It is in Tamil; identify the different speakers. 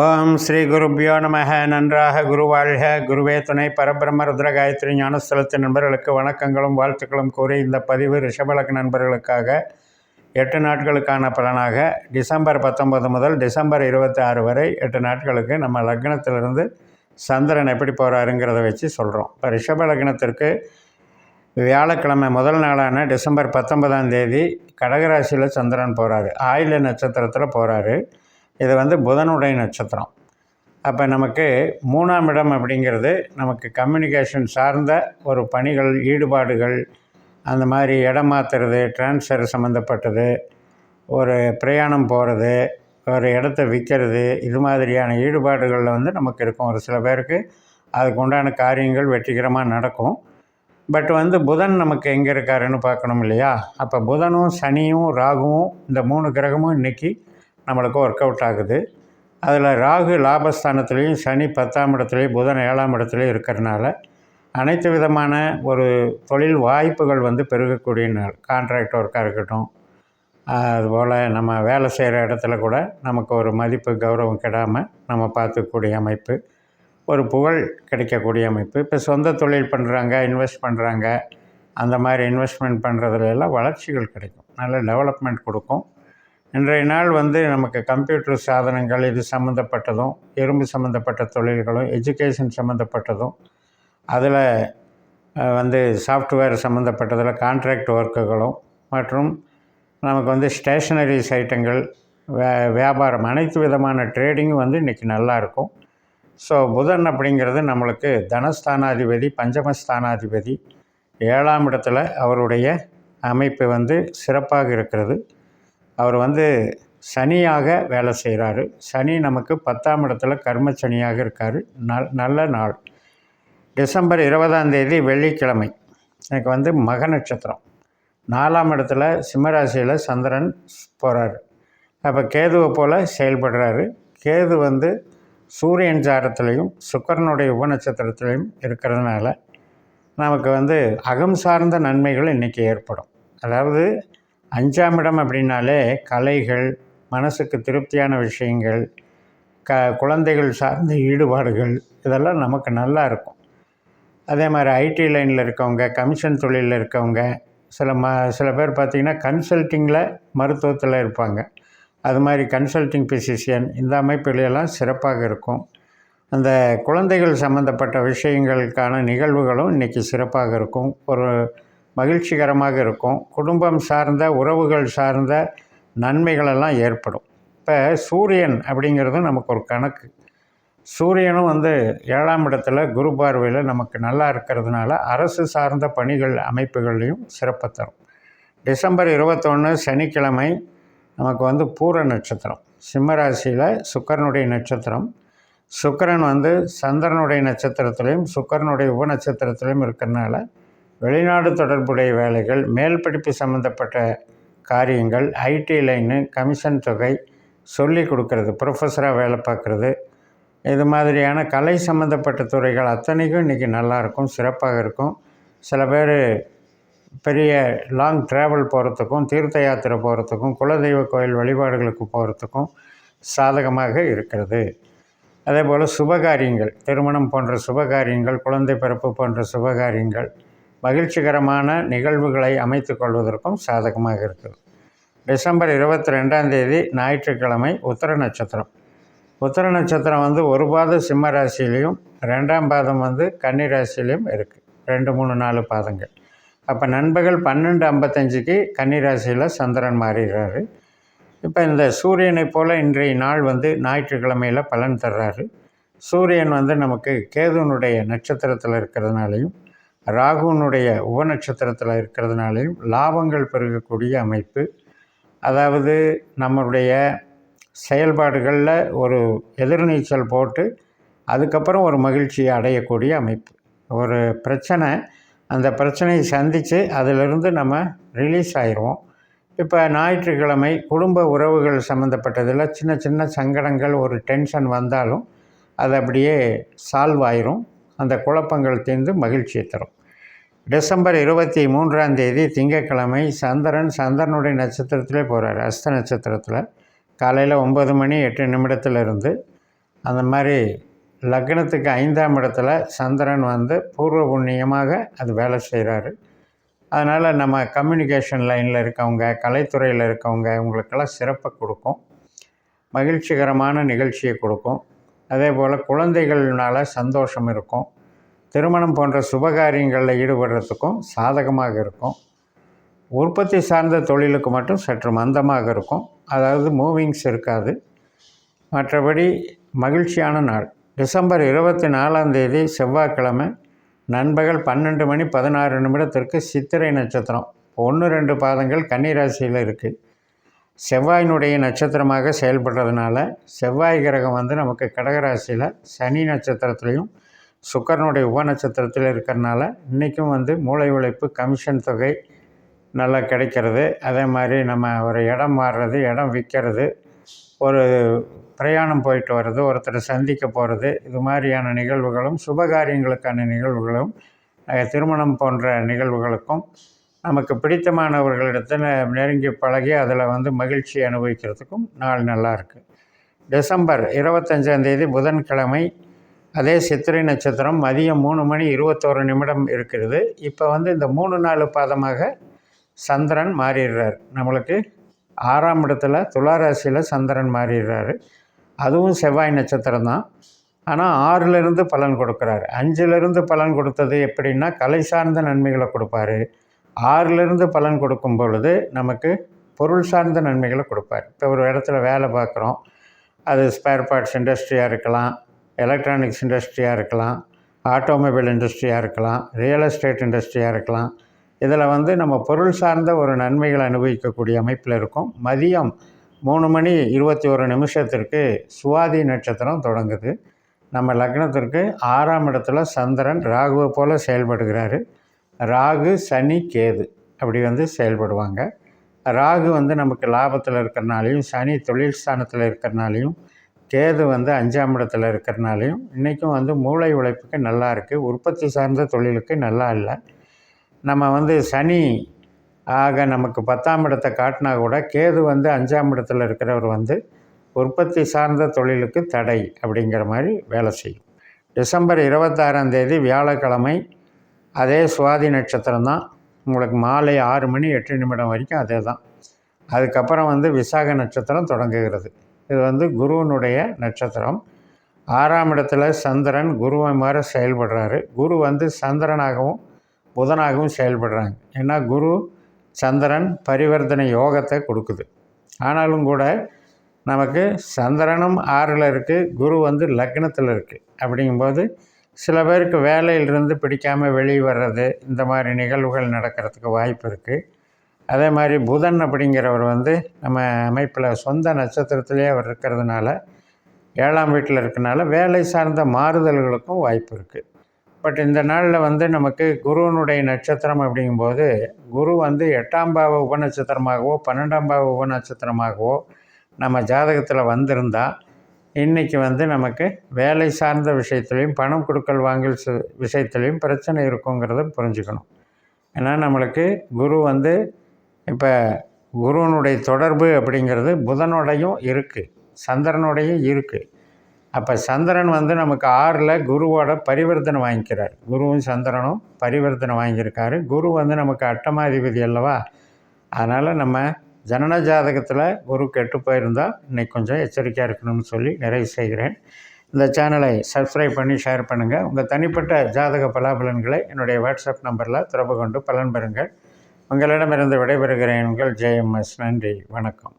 Speaker 1: ஓம் ஸ்ரீ குருப்பியோ நமக. நன்றாக குருவாழ்க. குருவே துணை. பரபிரம்ம ருத்ர காயத்ரி ஞானஸ்தலத்தின் நண்பர்களுக்கு வணக்கங்களும் வாழ்த்துக்களும் கூறி இந்த பதிவு ரிஷபலக்கு நண்பர்களுக்காக 8 நாட்களுக்கான பலனாக டிசம்பர் 19 முதல் டிசம்பர் 26 வரை 8 நாட்களுக்கு நம்ம லக்னத்திலிருந்து சந்திரன் எப்படி போகிறாருங்கிறத வச்சு சொல்கிறோம். இப்போ ரிஷப லக்னத்திற்கு வியாழக்கிழமை முதல் நாளான டிசம்பர் 19ஆம் தேதி கடகராசியில் சந்திரன் போகிறாரு. ஆயில்ய நட்சத்திரத்தில் போகிறாரு. இது புதனுடைய நட்சத்திரம். அப்போ நமக்கு 3ஆம் இடம் அப்படிங்கிறது நமக்கு கம்யூனிகேஷன் சார்ந்த ஒரு பணிகள், ஈடுபாடுகள், அந்த மாதிரி இடம் மாற்றுறது, டிரான்ஸ்ஃபர் சம்மந்தப்பட்டது, ஒரு பிரயாணம் போகிறது, ஒரு இடத்த விற்கிறது, இது மாதிரியான ஈடுபாடுகளில் நமக்கு இருக்கும். ஒரு சில பேருக்கு அதுக்கு உண்டான காரியங்கள் வெற்றிகரமாக நடக்கும். பட் புதன் நமக்கு எங்கே இருக்காருன்னு பார்க்கணும் இல்லையா? அப்போ புதனும் சனியும் ராகுவும் இந்த 3 கிரகமும் இன்றைக்கி நம்மளுக்கு ஒர்க் அவுட் ஆகுது. அதில் ராகு லாபஸ்தானத்துலேயும் சனி 10ஆம் இடத்துலையும் புதன் 7ஆம் இடத்துலையும் இருக்கிறதுனால அனைத்து விதமான ஒரு தொழில் வாய்ப்புகள் பெருகக்கூடிய நாள். கான்ட்ராக்ட் ஒர்க்காக இருக்கட்டும், அதுபோல் நம்ம வேலை செய்கிற இடத்துல கூட நமக்கு ஒரு மதிப்பு கௌரவம் கெடாமல் நம்ம பார்த்துக்கக்கூடிய அமைப்பு, ஒரு புகழ் கிடைக்கக்கூடிய அமைப்பு. இப்போ சொந்த தொழில் பண்ணுறாங்க, இன்வெஸ்ட் பண்ணுறாங்க, அந்த மாதிரி இன்வெஸ்ட்மெண்ட் பண்ணுறதுலாம் வளர்ச்சிகள் கிடைக்கும், நல்ல டெவலப்மெண்ட் கொடுக்கும். இன்றைய நாள் நமக்கு கம்ப்யூட்டர் சாதனங்கள் இது சம்மந்தப்பட்டதும், இரும்பு சம்மந்தப்பட்ட தொழில்களும், எஜுகேஷன் சம்மந்தப்பட்டதும், அதில் சாஃப்ட்வேர் சம்மந்தப்பட்டதில் கான்ட்ராக்ட் ஒர்க்குகளும், மற்றும் நமக்கு ஸ்டேஷ்னரிஸ் ஐட்டங்கள், வியாபாரம், அனைத்து விதமான ட்ரேடிங்கும் இன்றைக்கி நல்லாயிருக்கும். ஸோ புதன் அப்படிங்கிறது நம்மளுக்கு தனஸ்தானாதிபதி, பஞ்சமஸ்தானாதிபதி, 7ஆம் இடத்துல அவருடைய அமைப்பு சிறப்பாக இருக்கிறது. அவர் சனியாக வேலை செய்கிறாரு. சனி நமக்கு 10ஆம் இடத்துல கர்ம சனியாக இருக்கார். நல்ல நாள். டிசம்பர் 20ஆம் தேதி வெள்ளிக்கிழமை எனக்கு மக நட்சத்திரம் 4ஆம் இடத்துல சிம்மராசியில் சந்திரன் போகிறாரு. அப்போ கேதுவை போல் செயல்படுறாரு. கேது சூரியன் சாரத்துலேயும் சுக்கிரனுடைய உபநட்சத்திரத்துலேயும் இருக்கிறதுனால நமக்கு அகம் சார்ந்த நன்மைகள் இன்றைக்கி ஏற்படும். அதாவது 5ஆம் இடம் அப்படின்னாலே கலைகள், மனசுக்கு திருப்தியான விஷயங்கள், குழந்தைகள் சார்ந்த ஈடுபாடுகள், இதெல்லாம் நமக்கு நல்லா இருக்கும். அதே மாதிரி ஐடி லைனில் இருக்கவங்க, கமிஷன் தொழிலில் இருக்கவங்க, சில பேர் பார்த்திங்கன்னா கன்சல்ட்டிங்கில் மருத்துவத்தில் இருப்பாங்க. அது மாதிரி கன்சல்ட்டிங் பிசிஷியன், இந்த அமைப்புகளெல்லாம் சிறப்பாக இருக்கும். அந்த குழந்தைகள் சம்மந்தப்பட்ட விஷயங்களுக்கான நிகழ்வுகளும் இன்றைக்கி சிறப்பாக இருக்கும். ஒரு மகிழ்ச்சிகரமாக இருக்கும். குடும்பம் சார்ந்த, உறவுகள் சார்ந்த நன்மைகளெல்லாம் ஏற்படும். இப்போ சூரியன் அப்படிங்கிறது நமக்கு ஒரு கணக்கு. சூரியனும் 7ஆம் இடத்துல குரு பார்வையில் நமக்கு நல்லா இருக்கிறதுனால அரசு சார்ந்த பணிகள் அமைப்புகள்லையும் சிறப்பை தரும். டிசம்பர் 21 சனிக்கிழமை நமக்கு பூர நட்சத்திரம். சிம்மராசியில் சுக்கிரனுடைய நட்சத்திரம். சுக்கிரன் சந்திரனுடைய நட்சத்திரத்துலேயும் சுக்கிரனுடைய உபநட்சத்திரத்துலேயும் இருக்கிறதுனால வெளிநாடு தொடர்புடைய வேலைகள், மேல் படிப்பு சம்மந்தப்பட்ட காரியங்கள், ஐடி லைனு, கமிஷன் தொகை, சொல்லி கொடுக்கறது, ப்ரொஃபஸராக வேலை பார்க்குறது, இது மாதிரியான கலை சம்மந்தப்பட்ட துறைகள் அத்தனைக்கும் இன்றைக்கி நல்லாயிருக்கும், சிறப்பாக இருக்கும். சில பேர் பெரிய லாங் ட்ராவல் போகிறதுக்கும், தீர்த்த யாத்திரை போகிறதுக்கும், குலதெய்வ கோயில் வழிபாடுகளுக்கு போகிறதுக்கும் சாதகமாக இருக்கிறது. அதே போல் சுபகாரியங்கள், திருமணம் போன்ற சுபகாரியங்கள், குழந்தை பிறப்பு போன்ற சுபகாரியங்கள், மகிழ்ச்சிகரமான நிகழ்வுகளை அமைத்து கொள்வதற்கும் சாதகமாக இருக்குது. டிசம்பர் 22ஆம் தேதி ஞாயிற்றுக்கிழமை உத்திர நட்சத்திரம். உத்திர நட்சத்திரம் ஒரு பாதம் சிம்ம ராசியிலையும் 2ஆம் பாதம் கன்னி ராசியிலையும் இருக்குது. 2, 3, 4 பாதங்கள். அப்போ நண்பகல் 12:55க்கு கன்னி ராசியில் சந்திரன் மாறுகிறாரு. இப்போ இந்த சூரியனை போல் இன்றைய நாள் ஞாயிற்றுக்கிழமையில் பலன் தர்றாரு. சூரியன் நமக்கு கேதுனுடைய நட்சத்திரத்தில் இருக்கிறதுனாலையும் ராகுனுடைய உபநட்சத்திரத்தில் இருக்கிறதுனாலையும் லாபங்கள் பெருகக்கூடிய அமைப்பு. அதாவது நம்மளுடைய செயல்பாடுகளில் ஒரு எதிர்நீச்சல் போட்டு அதுக்கப்புறம் ஒரு மகிழ்ச்சியை அடையக்கூடிய அமைப்பு. ஒரு பிரச்சனை, அந்த பிரச்சனையை சந்தித்து அதிலிருந்து நம்ம ரிலீஸ் ஆயிடுவோம். இப்போ ஞாயிற்றுக்கிழமை குடும்ப உறவுகள் சம்மந்தப்பட்டதில் சின்ன சின்ன சங்கடங்கள், ஒரு டென்ஷன் வந்தாலும் அது அப்படியே சால்வ் ஆயிரும். அந்த குழப்பங்கள் தீர்ந்து மகிழ்ச்சியை தரும். டிசம்பர் 23ஆம் தேதி திங்கட்கிழமை சந்திரனுடைய நட்சத்திரத்திலே போகிறார். அஸ்த நட்சத்திரத்தில் காலையில் 9 மணி 8 நிமிடத்திலிருந்து அந்த மாதிரி லக்னத்துக்கு 5ஆம் இடத்துல சந்திரன் வந்து பூர்வ புண்ணியமாக அது வேலை செய்கிறாரு. அதனால் நம்ம கம்யூனிகேஷன் லைனில் இருக்கவங்க, கலைத்துறையில் இருக்கவங்க இவங்களுக்கெல்லாம் சிறப்பை கொடுக்கும், மகிழ்ச்சிகரமான நிகழ்ச்சியை கொடுக்கும். அதே போல் குழந்தைகள்னால சந்தோஷம் இருக்கும். திருமணம் போன்ற சுபகாரியங்களில் ஈடுபடுறதுக்கும் சாதகமாக இருக்கும். உற்பத்தி சார்ந்த தொழிலுக்கு மட்டும் சற்று மந்தமாக இருக்கும், அதாவது மூவிங்ஸ் இருக்காது. மற்றபடி மகிழ்ச்சியான நாள். டிசம்பர் 24ஆம் தேதி செவ்வாய்க்கிழமை நண்பகல் 12:16 சித்திரை நட்சத்திரம் 1-2 பாதங்கள் கன்னிராசியில் இருக்குது. செவ்வாயினுடைய நட்சத்திரமாக செயல்படுறதுனால செவ்வாய் கிரகம் வந்து நமக்கு கடகராசியில் சனி நட்சத்திரத்துலேயும் சுக்கரனுடைய உப நட்சத்திரத்தில் இருக்கிறனால இன்றைக்கும் வந்து மூளை உழைப்பு, கமிஷன் தொகை நல்லா கிடைக்கிறது. அதே மாதிரி நம்ம ஒரு இடம் மாறுறது, இடம் விற்கிறது, ஒரு பிரயாணம் போயிட்டு வர்றது, ஒருத்தரை சந்திக்க போகிறது, இது மாதிரியான நிகழ்வுகளும் சுபகாரியங்களுக்கான நிகழ்வுகளும் திருமணம் போன்ற நிகழ்வுகளுக்கும் நமக்கு பிடித்தமானவர்களிடத்தில் நெருங்கி பழகி அதில் வந்து மகிழ்ச்சி அனுபவிக்கிறதுக்கும் நாள் நல்லாயிருக்கு. டிசம்பர் 25ஆம் தேதி புதன்கிழமை அதே சித்திரை நட்சத்திரம் மதியம் 3:21 இருக்கிறது. இப்போ வந்து இந்த 3-4 பாதமாக சந்திரன் மாறிடுறார். நம்மளுக்கு 6ஆம் இடத்துல துளாராசியில் சந்திரன் மாறிடுறாரு. அதுவும் செவ்வாய் நட்சத்திரம் தான். ஆனால் 6லிருந்து பலன் கொடுக்குறாரு. 5லிருந்து பலன் கொடுத்தது எப்படின்னா கலை சார்ந்த நன்மைகளை கொடுப்பார். 6லிருந்து பலன் கொடுக்கும் பொழுது நமக்கு பொருள் சார்ந்த நன்மைகளை கொடுப்பார். இப்போ ஒரு இடத்துல வேலை பார்க்குறோம், அது ஸ்பேர் பார்ட்ஸ் இண்டஸ்ட்ரியாக இருக்கலாம், எலக்ட்ரானிக்ஸ் இண்டஸ்ட்ரியாக இருக்கலாம், ஆட்டோமொபைல் இண்டஸ்ட்ரியாக இருக்கலாம், ரியல் எஸ்டேட் இண்டஸ்ட்ரியாக இருக்கலாம். இதில் வந்து நம்ம பொருள் சார்ந்த ஒரு நன்மைகளை அனுபவிக்கக்கூடிய அமைப்பில் இருக்கும். மதியம் 3:21 சுவாதி நட்சத்திரம் தொடங்குது. நம்ம லக்னத்திற்கு 6ஆம் இடத்துல சந்திரன் ராகுவை போல் செயல்படுகிறாரு. ராகு, சனி, கேது அப்படி வந்து செயல்படுவாங்க. ராகு வந்து நமக்கு லாபத்தில் இருக்கிறனாலையும், சனி தொழில் ஸ்தானத்தில் இருக்கிறனாலையும், கேது வந்து 5ஆம் இடத்துல இருக்கிறனாலையும் இன்றைக்கும் வந்து மூளை உழைப்புக்கு நல்லா இருக்குது. உற்பத்தி சார்ந்த தொழிலுக்கு நல்லா இல்லை. நம்ம வந்து சனி ஆக நமக்கு 10ஆம் இடத்தை காட்டினா கூட கேது வந்து 5ஆம் இடத்துல இருக்கிறவர் வந்து உற்பத்தி சார்ந்த தொழிலுக்கு தடை அப்படிங்கிற மாதிரி வேலை செய்யும். டிசம்பர் 26ஆம் தேதி வியாழக்கிழமை அதே சுவாதி நட்சத்திரம் தான். உங்களுக்கு மாலை 6:08 வரைக்கும் அதே தான். அதுக்கப்புறம் வந்து விசாக நட்சத்திரம் தொடங்குகிறது. இது வந்து குருவனுடைய நட்சத்திரம். 6ஆம் இடத்துல சந்திரன் குருவை மாதிரி செயல்படுறாரு. குரு வந்து சந்திரனாகவும் புதனாகவும் செயல்படுறாங்க. ஏன்னா குரு சந்திரன் பரிவர்த்தனை யோகத்தை கொடுக்குது. ஆனாலும் கூட நமக்கு சந்திரனும் 6ல் இருக்குது, குரு வந்து லக்னத்தில் இருக்குது. அப்படிங்கும்போது சில பேருக்கு வேலையிலிருந்து பிடிக்காமல் வெளியே வர்றது, இந்த மாதிரி நிகழ்வுகள் நடக்கிறதுக்கு வாய்ப்பு இருக்குது. அதே மாதிரி புதன் அப்படிங்கிறவர் வந்து நம்ம அமைப்பில் சொந்த நட்சத்திரத்திலே அவர் இருக்கிறதுனால 7ஆம் வீட்டில் இருக்கிறனால வேலை சார்ந்த மாறுதல்களுக்கும் வாய்ப்பு இருக்குது. பட் இந்த நாளில் வந்து நமக்கு குருவனுடைய நட்சத்திரம் அப்படிங்கும்போது குரு வந்து 8ஆம் பாவ உபநட்சத்திரமாகவோ 12ஆம் பாவ உபநட்சத்திரமாகவோ நம்ம ஜாதகத்தில் வந்திருந்தால் இன்றைக்கி வந்து நமக்கு வேலை சார்ந்த விஷயத்துலையும் பணம் கொடுக்கல் வாங்கல் விஷயத்துலையும் பிரச்சனை இருக்குங்கிறத புரிஞ்சுக்கணும். ஏன்னா நம்மளுக்கு குரு வந்து இப்போ குருவனுடைய தொடர்பு அப்படிங்கிறது புதனோடையும் இருக்குது, சந்திரனோடையும் இருக்குது. அப்போ சந்திரன் வந்து நமக்கு 6ல் குருவோட பரிவர்த்தனை வாங்கிக்கிறார். குருவும் சந்திரனும் பரிவர்த்தனை வாங்கியிருக்காரு. குரு வந்து நமக்கு அட்டமாதிபதி அல்லவா. அதனால் நம்ம ஜனன ஜாதகத்தில் குரு கெட்டு போயிருந்தால் இன்றைக்கி கொஞ்சம் எச்சரிக்கையாக இருக்கணும்னு சொல்லி நிறைவு செய்கிறேன். இந்த சேனலை சப்ஸ்கிரைப் பண்ணி ஷேர் பண்ணுங்கள். உங்கள் தனிப்பட்ட ஜாதக பலாபலன்களை என்னுடைய வாட்ஸ்அப் நம்பரில் தொடர்பு கொண்டு பலன் பெறுங்கள். உங்களிடமிருந்து விடைபெறுகிறேன். உங்கள் JMS. நன்றி, வணக்கம்.